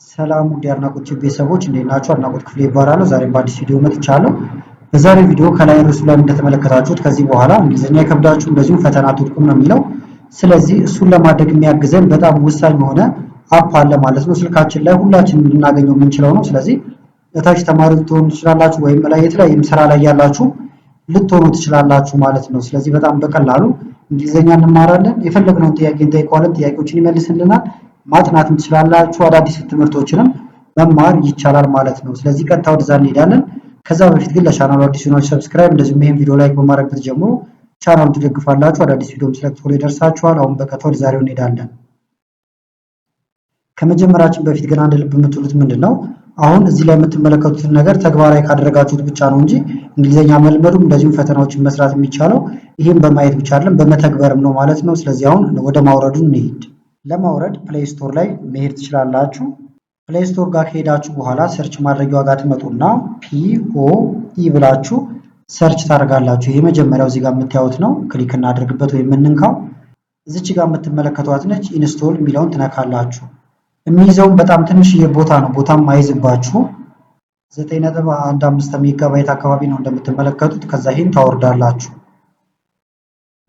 ሰላም ውድ የአድናቆት ቤተሰቦች እንዴት ናችሁ? አድናቆት ክፍሌ ይባላለሁ። ዛሬም በአዲስ ቪዲዮ መጥቻለሁ። በዛሬው ቪዲዮ ከላይ ርዕሱ ላይ እንደተመለከታችሁት ከዚህ በኋላ እንግሊዝኛ ይከብዳችሁ እንደዚሁም ፈተና አትወድቁም ነው የሚለው። ስለዚህ እሱን ለማድረግ የሚያግዘን በጣም ወሳኝ የሆነ አፕ አለ ማለት ነው። ስልካችን ላይ ሁላችንም ልናገኘው የምንችለው ነው። ስለዚህ እታች ተማሪ ልትሆኑ ትችላላችሁ፣ ወይም ላይ የተለያየ ስራ ላይ ያላችሁ ልትሆኑ ትችላላችሁ ማለት ነው። ስለዚህ በጣም በቀላሉ እንግሊዝኛ እንማራለን። የፈለግነውን ጥያቄ እንጠይቀዋለን፣ ጥያቄዎችን ይመልስልናል። ማጥናትም ትችላላችሁ። አዳዲስ ትምህርቶችንም መማር ይቻላል ማለት ነው። ስለዚህ ቀጥታ ወደዛ እንሄዳለን። ከዛ በፊት ግን ለቻናሉ አዲስ ሆናችሁ ሰብስክራይብ፣ እንደዚሁም ይሄን ቪዲዮ ላይክ በማድረግ ብትጀምሩ ቻናሉን ትደግፋላችሁ። አዳዲስ ቪዲዮም ስለቅ ቶሎ ይደርሳችኋል። አሁን በቀጥታ ወደ ዛሬው እንሄዳለን። ከመጀመራችን በፊት ግን አንድ ልብ የምትሉት ምንድነው፣ አሁን እዚህ ላይ የምትመለከቱትን ነገር ተግባራዊ ካደረጋችሁት ብቻ ነው እንጂ እንግሊዝኛ መልመዱም እንደዚሁም ፈተናዎችን መስራት የሚቻለው ይህን በማየት ብቻ አይደለም በመተግበርም ነው ማለት ነው። ስለዚህ አሁን ወደ ማውረዱ እንሄድ። ለማውረድ ፕሌይ ስቶር ላይ መሄድ ትችላላችሁ። ፕሌይ ስቶር ጋር ከሄዳችሁ በኋላ ሰርች ማድረጊያው ጋር ትመጡና POE ብላችሁ ሰርች ታደርጋላችሁ። ይሄ መጀመሪያው እዚህ ጋር የምታዩት ነው። ክሊክ እናድርግበት ወይም እንንካው። እዚች ጋር የምትመለከቷት ነች። ኢንስቶል የሚለውን ትነካላችሁ። የሚይዘውን በጣም ትንሽዬ ቦታ ነው፣ ቦታም አይዝባችሁ። 9.15 ሜጋባይት አካባቢ ነው እንደምትመለከቱት። ከዛ ይሄን ታወርዳላችሁ።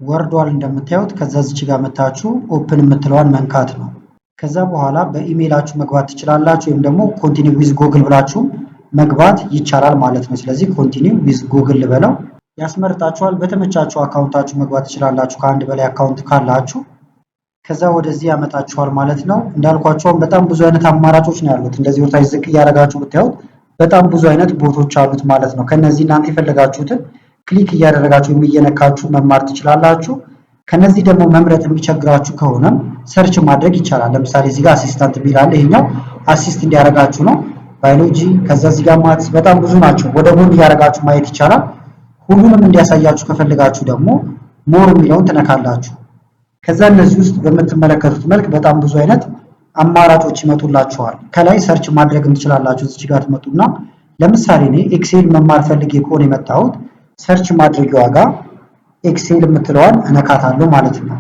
ወርዷል እንደምታዩት። ከዛ እዚች ጋር መታችሁ ኦፕን የምትለዋን መንካት ነው። ከዛ በኋላ በኢሜይላችሁ መግባት ትችላላችሁ፣ ወይም ደግሞ ኮንቲኒው ዊዝ ጉግል ብላችሁ መግባት ይቻላል ማለት ነው። ስለዚህ ኮንቲኒው ዊዝ ጉግል ልበለው፣ ያስመርጣችኋል። በተመቻችሁ አካውንታችሁ መግባት ትችላላችሁ፣ ከአንድ በላይ አካውንት ካላችሁ። ከዛ ወደዚህ ያመጣችኋል ማለት ነው። እንዳልኳችሁም በጣም ብዙ አይነት አማራጮች ነው ያሉት። እንደዚህ ወርታች ዝቅ እያደረጋችሁ ብታዩት በጣም ብዙ አይነት ቦቶች አሉት ማለት ነው። ከነዚህ እናንተ የፈለጋችሁትን ክሊክ እያደረጋችሁ እየነካችሁ መማር ትችላላችሁ። ከነዚህ ደግሞ መምረጥ የሚቸግራችሁ ከሆነም ሰርች ማድረግ ይቻላል። ለምሳሌ እዚህ ጋር አሲስታንት የሚል አለ። ይሄኛው አሲስት እንዲያደርጋችሁ ነው። ባዮሎጂ፣ ከዛ እዚህ ጋር ማትስ፣ በጣም ብዙ ናቸው። ወደ ጎን እያደረጋችሁ ማየት ይቻላል። ሁሉንም እንዲያሳያችሁ ከፈለጋችሁ ደግሞ ሞር የሚለውን ትነካላችሁ። ከዛ እነዚህ ውስጥ በምትመለከቱት መልክ በጣም ብዙ አይነት አማራጮች ይመጡላችኋል። ከላይ ሰርች ማድረግም ትችላላችሁ። እዚህ ጋር ትመጡና ለምሳሌ እኔ ኤክሴል መማር ፈልጌ ከሆነ የመጣሁት ሰርች ማድረጊያዋ ጋር ኤክሴል የምትለዋን እነካታለሁ ማለት ነው።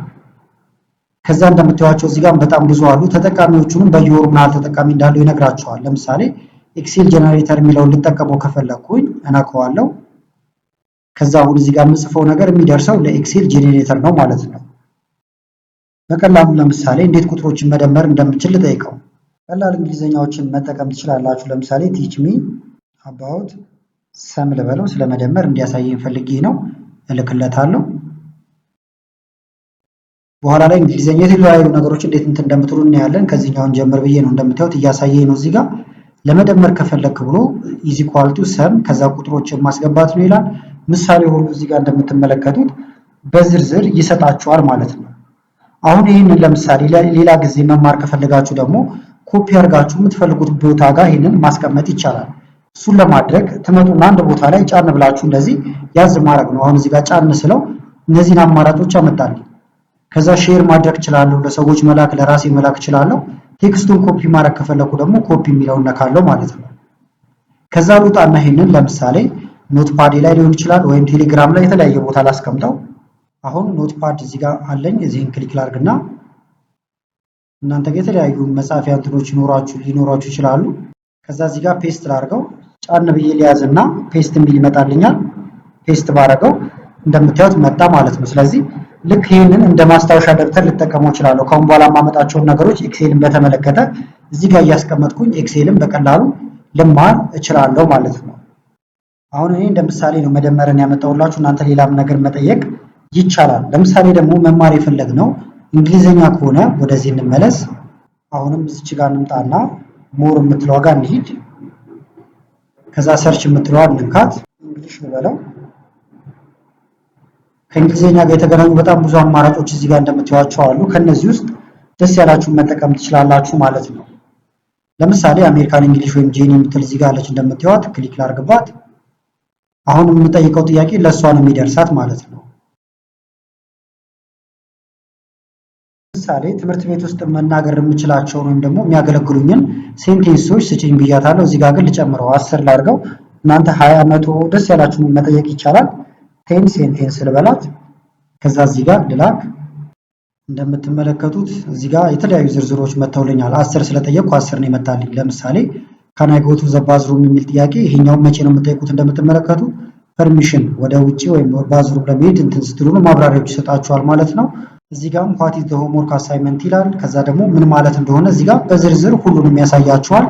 ከዛ እንደምታዩዋቸው እዚህ ጋር በጣም ብዙ አሉ። ተጠቃሚዎቹንም በየወሩ ምን ያህል ተጠቃሚ እንዳለው ይነግራቸዋል። ለምሳሌ ኤክሴል ጀነሬተር የሚለውን ልጠቀመው ከፈለኩኝ እነካዋለሁ። ከዛ አሁን እዚህ ጋር የምጽፈው ነገር የሚደርሰው ለኤክሴል ጀነሬተር ነው ማለት ነው። በቀላሉ ለምሳሌ እንዴት ቁጥሮችን መደመር እንደምችል ልጠይቀው። ቀላል እንግሊዝኛዎችን መጠቀም ትችላላችሁ። ለምሳሌ ቲች ሚ አባውት ሰም ልበለው፣ ስለመደመር እንዲያሳየኝ ፈልጌ ነው። እልክለታለሁ። በኋላ ላይ እንግሊዝኛ የተለያዩ ነገሮች እንዴት እንደምትሉ እናያለን። ከዚህኛውን ጀምር ብዬ ነው እንደምታዩት እያሳየኝ ነው። እዚህ ጋር ለመደመር ከፈለክ ብሎ ኢዝ ኢኳል ቱ ሰም ከዛ ቁጥሮችን ማስገባት ነው ይላል። ምሳሌ ሁሉ እዚህ ጋር እንደምትመለከቱት በዝርዝር ይሰጣችኋል ማለት ነው። አሁን ይህንን ለምሳሌ ሌላ ጊዜ መማር ከፈለጋችሁ ደግሞ ኮፒ አድርጋችሁ የምትፈልጉት ቦታ ጋር ይህንን ማስቀመጥ ይቻላል። እሱን ለማድረግ ትመጡና አንድ ቦታ ላይ ጫን ብላችሁ እንደዚህ ያዝ ማድረግ ነው። አሁን እዚህ ጋር ጫን ስለው እነዚህን አማራጮች አመጣልኝ። ከዛ ሼር ማድረግ እችላለሁ፣ ለሰዎች መላክ፣ ለራሴ መላክ እችላለሁ። ቴክስቱን ኮፒ ማድረግ ከፈለኩ ደግሞ ኮፒ የሚለውን ነካለው ማለት ነው። ከዛ ልውጣና ይሄንን ለምሳሌ ኖትፓድ ላይ ሊሆን ይችላል ወይም ቴሌግራም ላይ የተለያየ ቦታ ላስቀምጠው። አሁን ኖትፓድ እዚህ ጋር አለኝ። እዚህን ክሊክ ላድርግና እናንተ ጋር የተለያዩ መጻፊያ እንትኖች ሊኖራችሁ ይችላሉ። ከዛ እዚህ ጋር ፔስት ላድርገው። ጫን ብዬ ሊያዝና ፔስት የሚል ይመጣልኛል። ፔስት ባደረገው እንደምታዩት መጣ ማለት ነው። ስለዚህ ልክ ይህንን እንደ ማስታወሻ ደብተር ልጠቀመው እችላለሁ። ከአሁን በኋላ የማመጣቸውን ነገሮች ኤክሴልን በተመለከተ እዚህ ጋር እያስቀመጥኩኝ ኤክሴልን በቀላሉ ልማር እችላለሁ ማለት ነው። አሁን እኔ እንደ ምሳሌ ነው መደመርን ያመጣሁላችሁ። እናንተ ሌላም ነገር መጠየቅ ይቻላል። ለምሳሌ ደግሞ መማር የፈለግነው እንግሊዝኛ ከሆነ ወደዚህ እንመለስ። አሁንም እዚች ጋር እንምጣና ሞር የምትለዋ ጋር እንሂድ። ከዛ ሰርች የምትለዋ እንንካት፣ እንግሊሽ ልበለው። ከእንግሊዝኛ ጋር የተገናኙ በጣም ብዙ አማራጮች እዚህ ጋር እንደምታዩዋቸው አሉ። ከነዚህ ውስጥ ደስ ያላችሁን መጠቀም ትችላላችሁ ማለት ነው። ለምሳሌ አሜሪካን እንግሊሽ ወይም ጄኒ የምትል እዚህ ጋር አለች እንደምታዩት። ክሊክ ላድርግባት። አሁን የምጠይቀው ጥያቄ ለእሷ ነው የሚደርሳት ማለት ነው። ለምሳሌ ትምህርት ቤት ውስጥ መናገር የምችላቸውን ወይም ደግሞ የሚያገለግሉኝን ሴንቴንሶች ስጪኝ ብያታለሁ። እዚህ ጋር ግን ልጨምረው 10 ላድርገው። እናንተ 20 100 ደስ ያላችሁን መጠየቅ ይቻላል። 10 ሴንቴንስ ልበላት። ከዛ እዚህ ጋር ልላክ። እንደምትመለከቱት እዚህ ጋር የተለያዩ ዝርዝሮች መጥተውልኛል። 10 ስለጠየቅኩ 10 ነው የመጣልኝ። ለምሳሌ ካን አይ ጎ ቱ ዘ ባዝሩም የሚል ጥያቄ፣ ይሄኛውን መቼ ነው የምጠይቁት? እንደምትመለከቱት ፐርሚሽን ወደ ውጪ ወይም ባዝሩም ለመሄድ እንትን ስትሉ ነው ማብራሪያዎች ይሰጣችኋል ማለት ነው። እዚህ ጋርም ዋት ኢዝ ዘ ሆምወርክ አሳይመንት ይላል። ከዛ ደግሞ ምን ማለት እንደሆነ እዚህ ጋር በዝርዝር ሁሉንም ያሳያችኋል።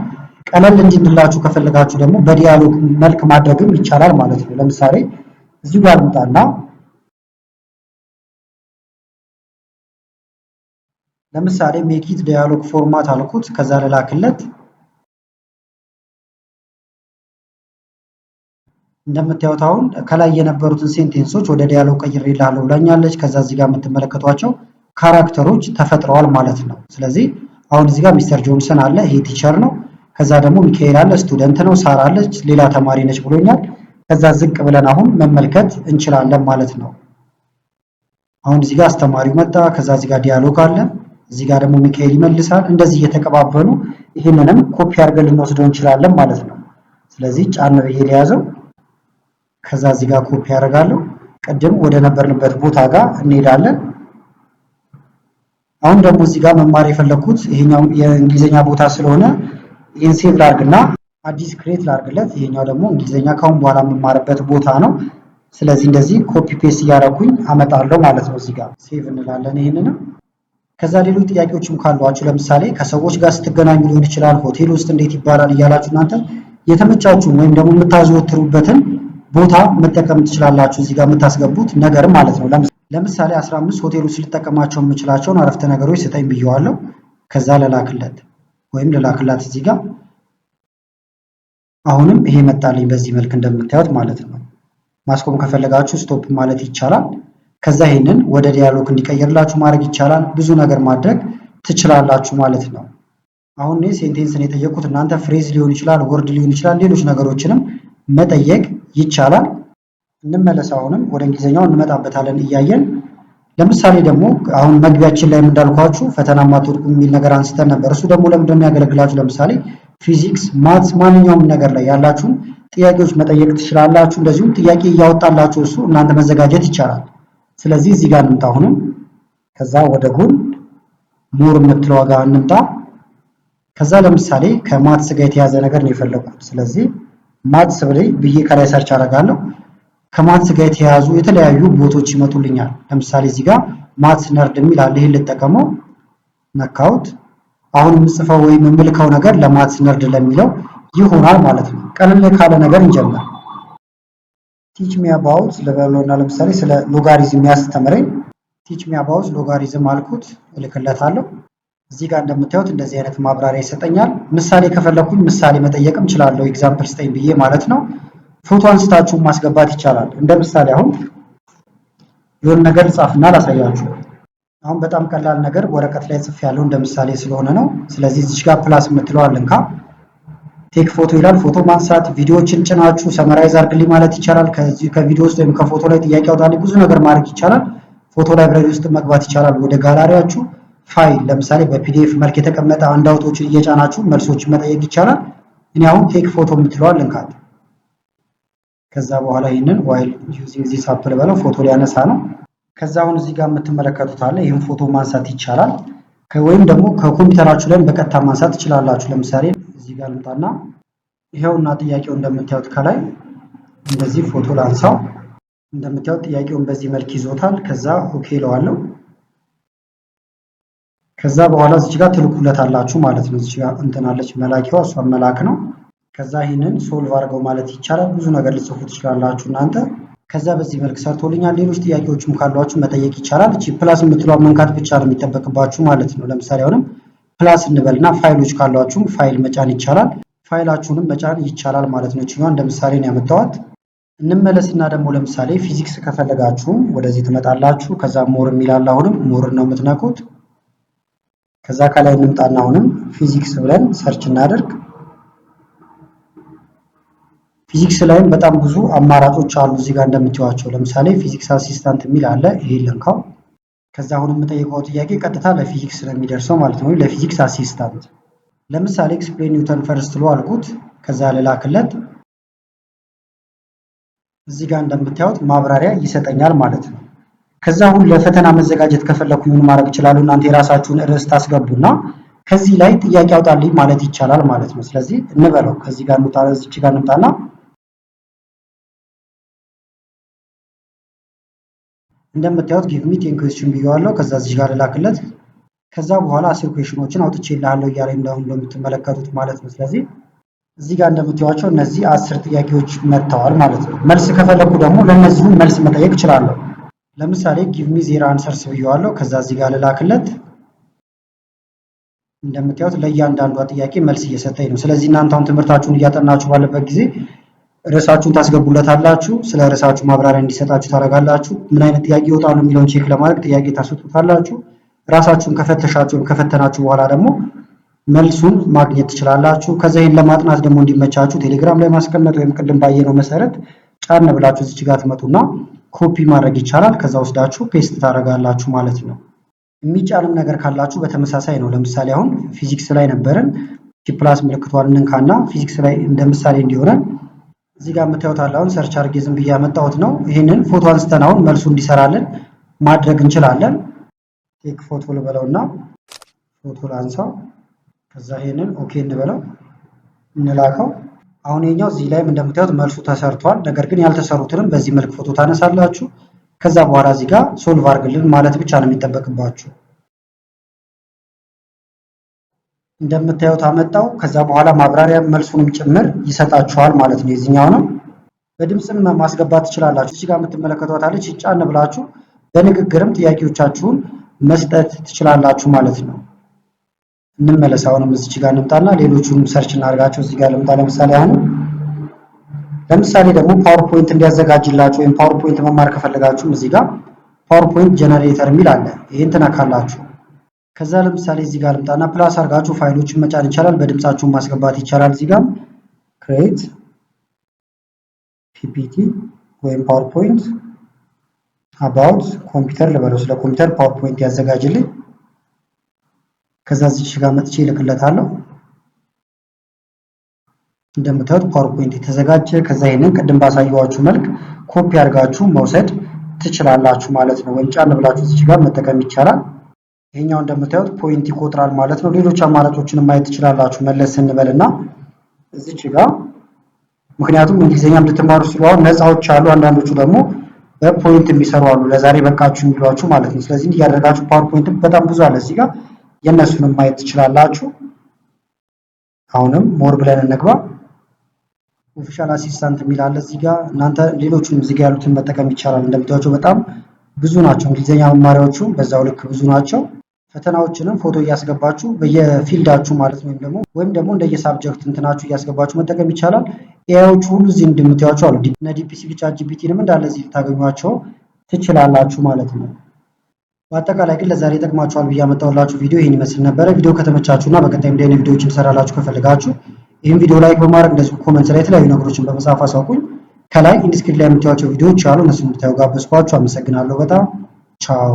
ቀለል እንዲንላችሁ ከፈለጋችሁ ደግሞ በዲያሎግ መልክ ማድረግም ይቻላል ማለት ነው። ለምሳሌ እዚህ ጋር ልምጣና ለምሳሌ ሜክ ኢት ዲያሎግ ፎርማት አልኩት። ከዛ ልላክለት። እንደምታዩት አሁን ከላይ የነበሩትን ሴንቴንሶች ወደ ዲያሎግ ቀይሬልሃለሁ ብላኛለች። ከዛ እዚህ ጋር የምትመለከቷቸው ካራክተሮች ተፈጥረዋል ማለት ነው። ስለዚህ አሁን እዚህ ጋር ሚስተር ጆንሰን አለ፣ ይሄ ቲቸር ነው። ከዛ ደግሞ ሚካኤል አለ፣ ስቱደንት ነው። ሳራ አለች፣ ሌላ ተማሪ ነች ብሎኛል። ከዛ ዝቅ ብለን አሁን መመልከት እንችላለን ማለት ነው። አሁን እዚህ ጋር አስተማሪው መጣ። ከዛ እዚህ ጋር ዲያሎግ አለ። እዚህ ጋር ደግሞ ሚካኤል ይመልሳል። እንደዚህ እየተቀባበሉ ይህንንም ኮፒ አድርገን ልንወስደው እንችላለን ማለት ነው። ስለዚህ ጫን ብዬ ሊያዘው። ከዛ እዚህ ጋር ኮፒ አደርጋለሁ። ቅድም ወደ ነበርንበት ቦታ ጋር እንሄዳለን። አሁን ደግሞ እዚህ ጋር መማር የፈለኩት ይሄኛው የእንግሊዘኛ ቦታ ስለሆነ ይሄን ሴቭ ላድርግና አዲስ ክሬት ላድርግለት። ይሄኛው ደግሞ እንግሊዘኛ ካሁን በኋላ የምማርበት ቦታ ነው። ስለዚህ እንደዚህ ኮፒ ፔስት እያደረኩኝ አመጣለሁ ማለት ነው። እዚህ ጋር ሴቭ እንላለን ይሄንንም። ከዛ ሌሎች ጥያቄዎችም ካሏችሁ ለምሳሌ ከሰዎች ጋር ስትገናኙ ሊሆን ይችላል፣ ሆቴል ውስጥ እንዴት ይባላል እያላችሁ እናንተ የተመቻችሁን ወይም ደግሞ የምታዘወትሩበትን ቦታ መጠቀም ትችላላችሁ። እዚህ ጋር የምታስገቡት ነገር ማለት ነው። ለምሳሌ 15 ሆቴል ውስጥ ልጠቀማቸው የምችላቸውን አረፍተ ነገሮች ስጠኝ ብየዋለሁ። ከዛ ለላክለት ወይም ለላክላት እዚህ ጋር አሁንም ይሄ መጣልኝ በዚህ መልክ እንደምታዩት ማለት ነው። ማስቆም ከፈለጋችሁ ስቶፕ ማለት ይቻላል። ከዛ ይሄንን ወደ ዲያሎግ እንዲቀየርላችሁ ማድረግ ይቻላል። ብዙ ነገር ማድረግ ትችላላችሁ ማለት ነው። አሁን እኔ ሴንቴንስን የጠየቁት እናንተ ፍሬዝ ሊሆን ይችላል፣ ወርድ ሊሆን ይችላል፣ ሌሎች ነገሮችንም መጠየቅ ይቻላል። እንመለስ። አሁንም ወደ እንግሊዘኛው እንመጣበታለን እያየን። ለምሳሌ ደግሞ አሁን መግቢያችን ላይ እንዳልኳችሁ ፈተና ማትወድቁ የሚል ነገር አንስተን ነበር። እሱ ደግሞ ለምንድን ነው የሚያገለግላችሁ? ለምሳሌ ፊዚክስ፣ ማትስ ማንኛውም ነገር ላይ ያላችሁን ጥያቄዎች መጠየቅ ትችላላችሁ። እንደዚሁም ጥያቄ እያወጣላችሁ እሱ እናንተ መዘጋጀት ይቻላል። ስለዚህ እዚህ ጋር እንምጣ። አሁንም ከዛ ወደ ጎን ሞር የምትለው ጋር እንምጣ። ከዛ ለምሳሌ ከማትስ ጋር የተያዘ ነገር ነው የፈለኩት። ስለዚህ ማትስ ብዬ ከላይ ሰርች አደርጋለሁ። ከማትስ ጋር የተያያዙ የተለያዩ ቦቶች ይመጡልኛል። ለምሳሌ እዚህ ጋር ማትስ ነርድ የሚል አለ። ይሄን ልጠቀመው፣ ነካውት። አሁን የምጽፈው ወይም የምልከው ነገር ለማትስ ነርድ ለሚለው ይሆናል ማለት ነው። ቀለል ካለ ነገር እንጀምር። ቲች ሚ አባውት ለበለውና ለምሳሌ ስለ ሎጋሪዝም ያስተምረኝ። ቲች ሚ አባውት ሎጋሪዝም አልኩት፣ እልክለታለሁ። እዚህ ጋር እንደምታዩት እንደዚህ አይነት ማብራሪያ ይሰጠኛል። ምሳሌ ከፈለኩኝ ምሳሌ መጠየቅም እችላለሁ፣ ኤግዛምፕል ስጠኝ ብዬ ማለት ነው። ፎቶ አንስታችሁ ማስገባት ይቻላል። እንደ ምሳሌ አሁን የሆነ ነገር ጻፍና ላሳያችሁ። አሁን በጣም ቀላል ነገር ወረቀት ላይ ጽፍ ያለው እንደ ምሳሌ ስለሆነ ነው። ስለዚህ እዚች ጋር ፕላስ የምትለው አለንካ ቴክ ፎቶ ይላል። ፎቶ ማንሳት፣ ቪዲዮዎችን ጭናችሁ ሰመራይዝ አድርግልኝ ማለት ይቻላል። ከቪዲዮ ውስጥ ወይም ከፎቶ ላይ ጥያቄ አውጣልኝ፣ ብዙ ነገር ማድረግ ይቻላል። ፎቶ ላይብራሪ ውስጥ መግባት ይቻላል። ወደ ጋላሪያችሁ ፋይል ለምሳሌ በፒዲኤፍ መልክ የተቀመጠ አንዳውቶችን እየጫናችሁ መልሶችን መጠየቅ ይቻላል። እኔ አሁን ቴክ ፎቶ የምትለዋል ልንካት። ከዛ በኋላ ይህንን ዋይል ዩዚንግ ዚስ አፕ ልበለው፣ ፎቶ ሊያነሳ ነው። ከዛ አሁን እዚህ ጋር የምትመለከቱት አለ። ይህን ፎቶ ማንሳት ይቻላል፣ ወይም ደግሞ ከኮምፒውተራችሁ ላይ በቀጥታ ማንሳት ትችላላችሁ። ለምሳሌ እዚህ ጋር ልምጣና ይሄውና ጥያቄው እንደምታዩት ከላይ እንደዚህ ፎቶ ላንሳው። እንደምታዩት ጥያቄውን በዚህ መልክ ይዞታል። ከዛ ኦኬ እለዋለሁ። ከዛ በኋላ እዚህ ጋር ትልኩለታላችሁ ማለት ነው። እዚህ ጋር እንትናለች መላኪዋ፣ እሷን መላክ ነው። ከዛ ይህንን ሶልቭ አድርገው ማለት ይቻላል። ብዙ ነገር ልጽፉ ትችላላችሁ እናንተ። ከዛ በዚህ መልክ ሰርቶልኛል። ሌሎች ጥያቄዎችም ካሏችሁ መጠየቅ ይቻላል። እቺ ፕላስ የምትለዋን መንካት ብቻ ነው የሚጠበቅባችሁ ማለት ነው። ለምሳሌ አሁንም ፕላስ እንበልና ፋይሎች ካሏችሁም ፋይል መጫን ይቻላል። ፋይላችሁንም መጫን ይቻላል ማለት ነው። እቺኛዋ እንደ ምሳሌ ነው ያመጣኋት። እንመለስና ደግሞ ለምሳሌ ፊዚክስ ከፈለጋችሁ ወደዚህ ትመጣላችሁ። ከዛ ሞር የሚላል አሁንም ሞር ነው የምትነኩት። ከዛ ከላይ እንምጣና አሁንም ፊዚክስ ብለን ሰርች እናደርግ። ፊዚክስ ላይም በጣም ብዙ አማራጮች አሉ እዚህ ጋር እንደምታዩዋቸው። ለምሳሌ ፊዚክስ አሲስታንት የሚል አለ። ይሄ ልንካው። ከዛ አሁን የምጠይቀው ጥያቄ ቀጥታ ለፊዚክስ ነው የሚደርሰው ማለት ነው፣ ለፊዚክስ አሲስታንት። ለምሳሌ ኤክስፕሌን ኒውተን ፈርስት ሎ አልኩት። ከዛ ልላክለት። እዚህ ጋር እንደምታዩት ማብራሪያ ይሰጠኛል ማለት ነው። ከዛ አሁን ለፈተና መዘጋጀት ከፈለኩ ምን ማድረግ ይችላሉ? እናንተ የራሳችሁን ርዕስ ታስገቡና ከዚህ ላይ ጥያቄ አውጣልኝ ማለት ይቻላል ማለት ነው። ስለዚህ እንበለው ከዚህ ጋር እንውጣ፣ እዚች ጋር እንምጣና እንደምታዩት ጊቭ ሚ 10 ኩዌስችን ብየዋለሁ። ከዛ እዚህ ጋር ልላክለት። ከዛ በኋላ 10 ኩዌስችኖችን አውጥቼልሃለሁ እያለኝ እንደምትመለከቱት ማለት ነው። ስለዚህ እዚህ ጋር እንደምታዩዋቸው እነዚህ 10 ጥያቄዎች መጥተዋል ማለት ነው። መልስ ከፈለኩ ደግሞ ለነዚሁ መልስ መጠየቅ እችላለሁ። ለምሳሌ ጊቭ ሚ 0 አንሰርስ ብየዋለሁ። ከዛ እዚህ ጋር ልላክለት። እንደምታዩት ለእያንዳንዷ ጥያቄ መልስ እየሰጠኝ ነው። ስለዚህ እናንተ አሁን ትምህርታችሁን እያጠናችሁ ባለበት ጊዜ ርዕሳችሁን ታስገቡለታላችሁ። ስለ ርዕሳችሁ ማብራሪያ እንዲሰጣችሁ ታደርጋላችሁ። ምን አይነት ጥያቄ ይወጣሉ የሚለውን ቼክ ለማድረግ ጥያቄ ታስወጡታላችሁ። ራሳችሁን ከፈተሻችሁ ወይም ከፈተናችሁ በኋላ ደግሞ መልሱን ማግኘት ትችላላችሁ። ከዛ ይሄን ለማጥናት ደግሞ እንዲመቻችሁ ቴሌግራም ላይ ማስቀመጥ ወይም ቅድም ባየነው መሰረት ጫን ብላችሁ እዚች ጋር ትመጡና ኮፒ ማድረግ ይቻላል። ከዛ ወስዳችሁ ፔስት ታደርጋላችሁ ማለት ነው። የሚጫንም ነገር ካላችሁ በተመሳሳይ ነው። ለምሳሌ አሁን ፊዚክስ ላይ ነበርን። ጂ ፕላስ ምልክቷን እንንካና ፊዚክስ ላይ እንደምሳሌ እንዲሆነን እዚህ ጋር የምታዩት አለ። አሁን ሰርች አድርጌ ዝም ብዬ ያመጣሁት ነው። ይህንን ፎቶ አንስተን አሁን መልሱ እንዲሰራልን ማድረግ እንችላለን። ቴክ ፎቶ ልበለውና ፎቶ ላንሳው። ከዛ ይሄንን ኦኬ እንበለው እንላከው። አሁን የኛው እዚህ ላይም እንደምታዩት መልሱ ተሰርቷል። ነገር ግን ያልተሰሩትንም በዚህ መልክ ፎቶ ታነሳላችሁ። ከዛ በኋላ እዚህ ጋር ሶልቭ አድርግልን ማለት ብቻ ነው የሚጠበቅባችሁ። እንደምታዩት አመጣው። ከዛ በኋላ ማብራሪያ መልሱንም ጭምር ይሰጣችኋል ማለት ነው። የዚህኛውንም በድምጽም ማስገባት ትችላላችሁ። እዚህ ጋር የምትመለከቷት አለች። ጫን ብላችሁ በንግግርም ጥያቄዎቻችሁን መስጠት ትችላላችሁ ማለት ነው። እንመለስ። አሁንም እዚህ ጋር እንምጣና ሌሎቹንም ሰርች እናድርጋቸው። እዚህ ጋር ልምጣ። ለምሳሌ ደግሞ ፓወርፖይንት እንዲያዘጋጅላችሁ ወይም ፓወርፖይንት መማር ከፈለጋችሁ እዚህ ጋር ፓወርፖይንት ጀነሬተር የሚል አለ። ይሄን ትነካላችሁ። ከዛ ለምሳሌ እዚህ ጋር ልምጣና ፕላስ አድርጋችሁ ፋይሎችን መጫን ይቻላል። በድምጻችሁ ማስገባት ይቻላል። እዚህ ጋር ክሬት ፒፒቲ ወይም ፓወርፖይንት አባውት ኮምፒውተር ልበለው። ስለ ኮምፒውተር ፓወርፖይንት ያዘጋጅልኝ። ከዛ እዚህ ጋር መጥቼ እልክለታለሁ። እንደምታዩት ፓወርፖይንት የተዘጋጀ። ከዛ ይሄንን ቅድም ባሳየዋችሁ መልክ ኮፒ አድርጋችሁ መውሰድ ትችላላችሁ ማለት ነው። ወይም ጫን ብላችሁ እዚህ ጋር መጠቀም ይቻላል። ይሄኛው እንደምታዩት ፖይንት ይቆጥራል ማለት ነው። ሌሎች አማራጮችንም ማየት ትችላላችሁ። መለስ እንበልና እዚች ጋር ምክንያቱም እንግሊዘኛ እንድትማሩ ስለሆነ ነፃዎች አሉ። አንዳንዶቹ ደግሞ በፖይንት የሚሰሩ አሉ። ለዛሬ በቃችሁ የሚሏችሁ ማለት ነው። ስለዚህ እንዲያደርጋችሁ ፓወርፖይንት በጣም ብዙ አለ። እዚህ ጋር የእነሱንም ማየት ትችላላችሁ። አሁንም ሞር ብለን እንግባ። ኦፊሻል አሲስታንት የሚል አለ እዚህ ጋር። እናንተ ሌሎቹንም እዚህ ጋር ያሉትን መጠቀም ይቻላል። እንደምታዩቸው በጣም ብዙ ናቸው። እንግሊዘኛ መማሪያዎቹ በዛው ልክ ብዙ ናቸው። ፈተናዎችንም ፎቶ እያስገባችሁ በየፊልዳችሁ ማለት ነው ወይም ደግሞ እንደየሳብጀክት እንትናችሁ እያስገባችሁ መጠቀም ይቻላል። ኤአይዎቹ ሁሉ እዚህ እንደምታዩቸው አሉ። እነ ዲፒሲፒ ቻት ጂፒቲንም እንዳለ እዚህ ልታገኟቸው ትችላላችሁ ማለት ነው። በአጠቃላይ ግን ለዛሬ ይጠቅማችኋል ብዬ ያመጣሁላችሁ ቪዲዮ ይህን ይመስል ነበረ። ቪዲዮ ከተመቻችሁና በቀጣይም እንደዚህ ቪዲዮዎችን እንሰራላችሁ ከፈለጋችሁ ይህን ቪዲዮ ላይክ በማድረግ እንደዚሁ ኮሜንት ላይ የተለያዩ ነገሮችን በመጻፍ አሳውቁኝ። ከላይ ኢንስክሪፕት ላይ የምታዩቸው ቪዲዮዎች አሉ። እነሱን እንድታዩ ጋበዝኳችሁ። አመሰግናለሁ በጣም ቻው።